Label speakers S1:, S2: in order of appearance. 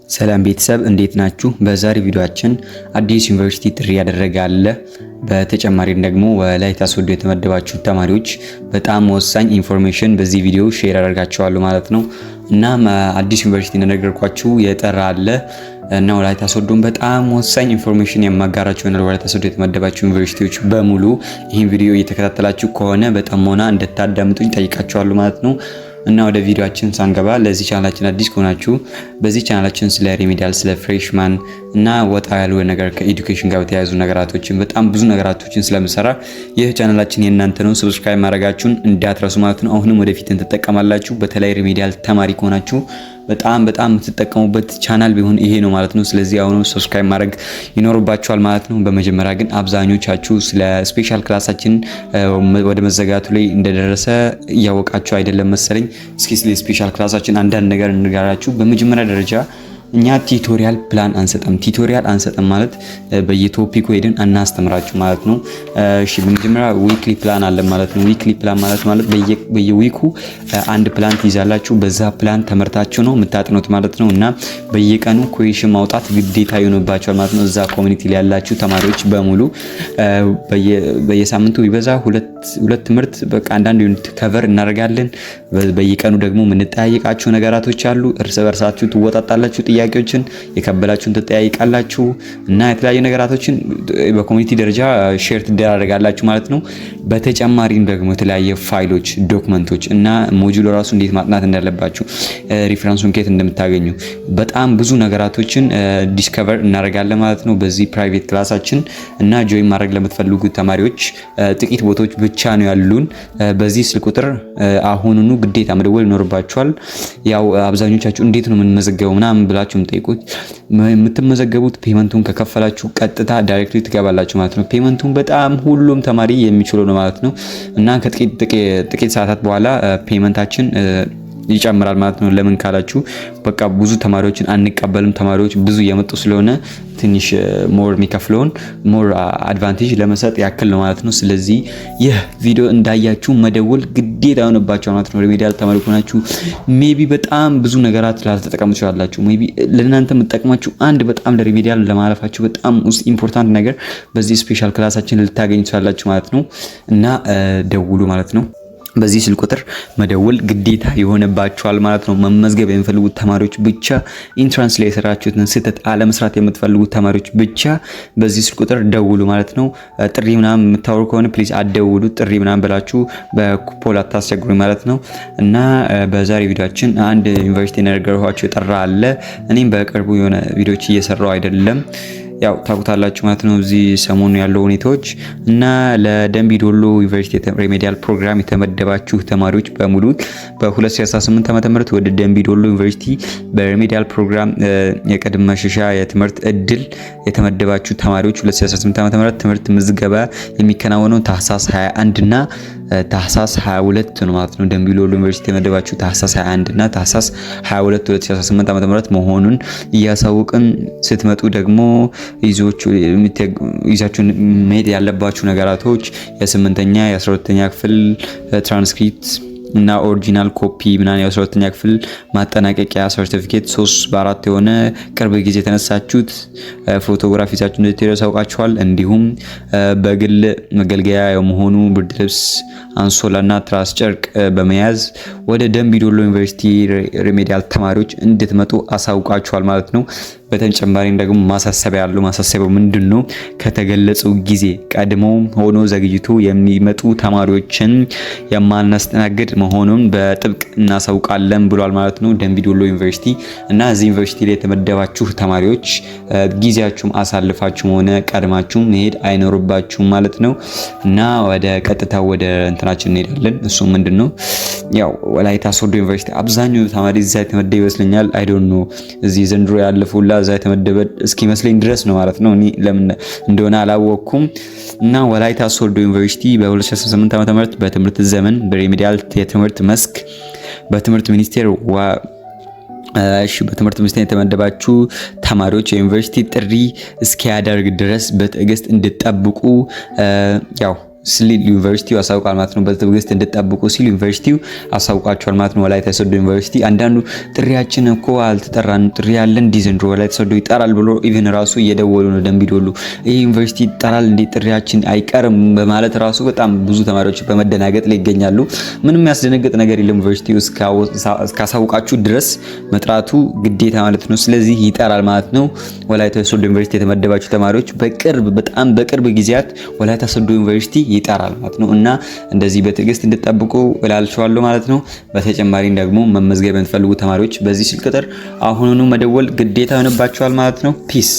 S1: ሰላም ቤተሰብ እንዴት ናችሁ? በዛሬ ቪዲዮአችን አዲስ ዩኒቨርሲቲ ጥሪ ያደረጋለ በተጨማሪም ደግሞ ወላይታ ሶዶ የተመደባችሁ ተማሪዎች በጣም ወሳኝ ኢንፎርሜሽን በዚህ ቪዲዮ ሼር አደርጋችኋለሁ ማለት ነው። እና አዲስ ዩኒቨርሲቲ እንደነገርኳችሁ የጠራ አለ እና ወላይታ ሶዶን በጣም ወሳኝ ኢንፎርሜሽን የማጋራችሁ ነው። ወላይታ ሶዶ የተመደባችሁ ዩኒቨርሲቲዎች በሙሉ ይህን ቪዲዮ እየተከታተላችሁ ከሆነ በጣም እንድታዳምጡኝ ጠይቃችኋለሁ ማለት ነው። እና ወደ ቪዲዮአችን ሳንገባ ለዚህ ቻናላችን አዲስ ከሆናችሁ በዚህ ቻናላችን ስለ ሪሚዲያል ስለ ፍሬሽማን እና ወጣ ያሉ ነገር ከኤዱኬሽን ጋር በተያያዙ ነገራቶችን በጣም ብዙ ነገራቶችን ስለምሰራ ይህ ቻናላችን የእናንተ ነው። ሰብስክራይብ ማድረጋችሁን እንዳትረሱ ማለት ነው። አሁንም ወደፊት ተጠቀማላችሁ። በተለይ ሪሚዲያል ተማሪ ከሆናችሁ በጣም የምትጠቀሙበት ቻናል ቢሆን ይሄ ነው ማለት ነው። ስለዚህ አሁን ሰብስክራይብ ማድረግ ይኖርባችኋል ማለት ነው። በመጀመሪያ ግን አብዛኞቻችሁ ስለ ስፔሻል ክላሳችን ወደ መዘጋቱ ላይ እንደደረሰ እያወቃችሁ አይደለም መሰለኝ። እስኪ ስለ ስፔሻል ክላሳችን አንዳንድ ነገር እንጋራችሁ። በመጀመሪያ ደረጃ እኛ ቲዩቶሪያል ፕላን አንሰጥም ማለት በየቶፒኩ ሄደን እናስተምራችሁ ማለት ነው። እሺ በመጀመሪያ ዊክሊ ፕላን አለ ማለት ነው። ዊክሊ ፕላን ማለት በየዊኩ አንድ ፕላን ትይዛላችሁ። በዛ ፕላን ተመርታችሁ ነው የምታጥኑት ማለት ነው። እና በየቀኑ ኩዌሽን ማውጣት ግዴታ ይሆንባችኋል ማለት ነው። እዛ ኮሚኒቲ ላይ ያላችሁ ተማሪዎች በሙሉ በየሳምንቱ ቢበዛ ሁለት ትምህርት በቃ አንዳንድ ዩኒት ከቨር እናደርጋለን። በየቀኑ ደግሞ የምንጠያየቃችሁ ነገራቶች አሉ። እርስ በርሳችሁ ትወጣጣላችሁ፣ ጥያቄዎችን የከበላችሁን ትጠያይቃላችሁ እና የተለያዩ ነገራቶችን በኮሚኒቲ ደረጃ ሼር ትደራረጋላችሁ ማለት ነው። በተጨማሪም ደግሞ የተለያየ ፋይሎች፣ ዶክመንቶች እና ሞጁል ራሱ እንዴት ማጥናት እንዳለባችሁ ሪፈረንሱን ከየት እንደምታገኙ በጣም ብዙ ነገራቶችን ዲስከቨር እናደርጋለን ማለት ነው በዚህ ፕራይቬት ክላሳችን። እና ጆይን ማድረግ ለምትፈልጉ ተማሪዎች ጥቂት ቦታዎች ብቻ ነው ያሉን። በዚህ ስልክ ቁጥር አሁኑኑ ግዴታ መደወል ይኖርባችኋል። ያው አብዛኞቻችሁ እንዴት ነው የምንመዘገበው ምናምን ብላችሁ የምትጠይቁት፣ የምትመዘገቡት ፔመንቱን ከከፈላችሁ ቀጥታ ዳይሬክትሊ ትገባላችሁ ማለት ነው። ፔመንቱን በጣም ሁሉም ተማሪ የሚችለው ነው ማለት ነው። እና ከጥቂት ሰዓታት በኋላ ፔመንታችን ይጨምራል ማለት ነው። ለምን ካላችሁ በቃ ብዙ ተማሪዎችን አንቀበልም። ተማሪዎች ብዙ እየመጡ ስለሆነ ትንሽ ሞር የሚከፍለውን ሞር አድቫንቴጅ ለመስጠት ያክል ነው ማለት ነው። ስለዚህ ይህ ቪዲዮ እንዳያችሁ መደወል ግዴታ የሆነባችሁ ማለት ነው። ሪሚዲያል ተማሪ ሆናችሁ ሜቢ በጣም ብዙ ነገራት ላልተጠቀሙ ትችላላችሁ። ሜቢ ለእናንተ የምትጠቅማችሁ አንድ በጣም ለሪሚዲያል ለማለፋችሁ በጣም ውስጥ ኢምፖርታንት ነገር በዚህ ስፔሻል ክላሳችን ልታገኙ ትችላላችሁ ማለት ነው። እና ደውሉ ማለት ነው። በዚህ ስልክ ቁጥር መደወል ግዴታ የሆነባችኋል ማለት ነው። መመዝገብ የሚፈልጉት ተማሪዎች ብቻ፣ ኢንትራንስ ላይ የሰራችሁትን ስህተት አለመስራት የምትፈልጉት ተማሪዎች ብቻ በዚህ ስልክ ቁጥር ደውሉ ማለት ነው። ጥሪ ምናምን የምታወሩ ከሆነ ፕሊዝ አትደውሉ። ጥሪ ምናምን ብላችሁ በኩፖል አታስቸግሩኝ ማለት ነው። እና በዛሬ ቪዲዮአችን አንድ ዩኒቨርሲቲ ነገርኳችሁ የጠራ አለ። እኔም በቅርቡ የሆነ ቪዲዮዎች እየሰራው አይደለም ያው ታውቁታላችሁ ማለት ነው እዚህ ሰሞኑ ያለው ሁኔታዎች። እና ለደምቢ ዶሎ ዩኒቨርሲቲ ሪሜዲያል ፕሮግራም የተመደባችሁ ተማሪዎች በሙሉ በ2018 ዓ.ም ወደ ደምቢ ዶሎ ዩኒቨርሲቲ በሪሜዲያል ፕሮግራም የቅድመ ማሻሻያ የትምህርት እድል የተመደባችሁ ተማሪዎች 2018 ዓ.ም ትምህርት ምዝገባ የሚከናወነው ታህሳስ 21 እና ታህሳስ 22 ነው ማለት ነው። ደምቢ ዶሎ ዩኒቨርሲቲ የተመደባችሁ ታህሳስ 21 እና ታህሳስ 22 2018 ዓ.ም መሆኑን እያሳወቅን ስትመጡ ደግሞ ይዛችሁ መሄድ ያለባችሁ ነገራቶች የ8ኛ የ12ኛ ክፍል ትራንስክሪፕት እና ኦሪጂናል ኮፒ ምናምን የ12ኛ ክፍል ማጠናቀቂያ ሰርቲፊኬት 3/4 የሆነ ቅርብ ጊዜ የተነሳችሁት ፎቶግራፍ ይዛችሁ እንድትሄዱ ያሳውቃችኋል። እንዲሁም በግል መገልገያ የመሆኑ ብርድ ልብስ፣ አንሶላና ትራስ ጨርቅ በመያዝ ወደ ደምቢ ዶሎ ዩኒቨርሲቲ ሪሜዲያል ተማሪዎች እንድትመጡ አሳውቃችኋል ማለት ነው። በተጨማሪም ደግሞ ማሳሰቢያው ምንድነው? ከተገለጸው ጊዜ ቀድሞ ሆኖ ዘግይቶ የሚመጡ ተማሪዎችን የማናስተናግድ መሆኑን በጥብቅ እናሳውቃለን ብሏል ማለት ነው ደምቢ ዶሎ ዩኒቨርሲቲ። እና እዚህ ዩኒቨርሲቲ ላይ የተመደባችሁ ተማሪዎች ጊዜያችሁም አሳልፋችሁም ሆነ ቀድማችሁ መሄድ አይኖርባችሁም ማለት ነው። እና ወደ ቀጥታ ወደ እንትናችን እንሄዳለን። እሱ ምንድነው? ያው ወላይታ ሶዶ ዩኒቨርሲቲ አብዛኛው ተማሪ እዛ የተመደበ ይመስለኛል። አይ ዶንት ኖ እዚህ ዘንድሮ ያለፉላ እዛ የተመደበ እስኪመስለኝ ድረስ ነው ማለት ነው። እኔ ለምን እንደሆነ አላወቅኩም። እና ወላይታ ሶዶ ዩኒቨርሲቲ በ2018 ዓ.ም በትምህርት ዘመን በሪሚዲያል የትምህርት መስክ በትምህርት ሚኒስቴር በትምህርት ሚኒስቴር የተመደባችሁ ተማሪዎች የዩኒቨርሲቲ ጥሪ እስኪያደርግ ድረስ በትዕግስት እንድትጠብቁ ያው ሲል ዩኒቨርሲቲው አሳውቋል ማለት ነው። በትዕግስት እንድትጠብቁ ሲል ዩኒቨርሲቲው አሳውቋቸዋል ማለት ነው። ወላይታ ሶዶ ዩኒቨርሲቲ አንዳንዱ ጥሪያችን እኮ አልተጠራን፣ ጥሪ ያለ እንዲ ዘንድሮ ወላይታ ሶዶ ይጠራል ብሎ ኢቭን ራሱ እየደወሉ ነው። ደምቢዶሎ ይሄ ዩኒቨርሲቲ ይጠራል እንዴ ጥሪያችን አይቀርም በማለት ራሱ በጣም ብዙ ተማሪዎች በመደናገጥ ላይ ይገኛሉ። ምንም ያስደነግጥ ነገር የለም። ዩኒቨርሲቲው እስካሳውቃችሁ ድረስ መጥራቱ ግዴታ ማለት ነው። ስለዚህ ይጠራል ማለት ነው። ወላይታ ሶዶ ዩኒቨርሲቲ የተመደባችሁ ተማሪዎች በጣም በቅርብ ጊዜያት ወላይታ ሶዶ ዩኒቨርሲቲ ይጠራል ማለት ነው እና እንደዚህ በትዕግስት እንድትጠብቁ እላልችኋለሁ ማለት ነው። በተጨማሪም ደግሞ መመዝገብ የምትፈልጉ ተማሪዎች በዚህ ስልክ ቁጥር አሁኑኑ መደወል ግዴታ ይሆንባችኋል ማለት ነው። ፒስ